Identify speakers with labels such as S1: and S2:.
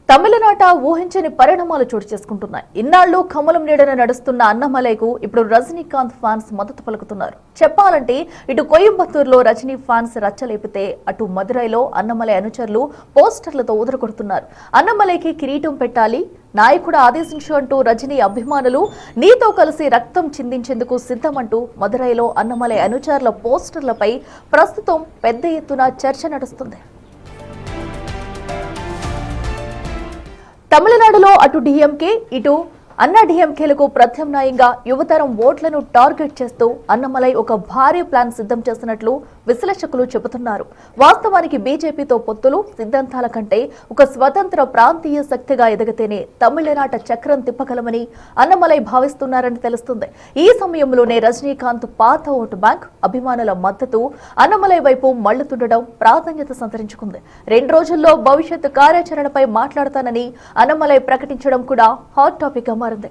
S1: తమిళనాట ఊహించని పరిణామాలు చోటు చేసుకుంటున్నాయి. ఇన్నాళ్లు కమలం నీడన నడుస్తున్న అన్నమలైకు ఇప్పుడు రజనీకాంత్ ఫ్యాన్స్ మద్దతు పలుకుతున్నారు. చెప్పాలంటే ఇటు కోయంబత్తూరులో రజనీ ఫ్యాన్స్ రచ్చలేపితే అటు మదురైలో అన్నమలై అనుచరులు పోస్టర్లతో ఊదరగొడుతున్నారు. అన్నమలైకి కిరీటం పెట్టాలి, నాయకుడు ఆదేశించు అంటూ రజనీ అభిమానులు నీతో కలిసి రక్తం చిందించేందుకు సిద్ధమంటూ మదురైలో అన్నమలై అనుచరుల పోస్టర్లపై ప్రస్తుతం పెద్ద ఎత్తున చర్చ నడుస్తుంది. తమిళనాడులో అటు డీఎంకే ఇటు అన్నా డీఎంకేలకు ప్రత్యామ్నాయంగా యువతరం ఓట్లను టార్గెట్ చేస్తూ అన్నమలై ఒక భారీ ప్లాన్ సిద్ధం చేసినట్లు విశ్లేషకులు చెబుతున్నారు. వాస్తవానికి బీజేపీతో పొత్తులు సిద్ధాంతాల కంటే ఒక స్వతంత్ర ప్రాంతీయ శక్తిగా ఎదిగితేనే తమిళనాట చక్రం తిప్పగలమని అన్నమలై భావిస్తున్నారని తెలుస్తుంది. ఈ సమయంలోనే రజనీకాంత్ పాత ఓటు బ్యాంక్ అభిమానుల మద్దతు అన్నమలై వైపు మళ్లుతుండడం ప్రాధాన్యత సంతరించుకుంది. 2 రోజుల్లో భవిష్యత్తు కార్యాచరణపై మాట్లాడతానని అన్నమలై ప్రకటించడం కూడా హాట్ టాపిక్ గా మారింది.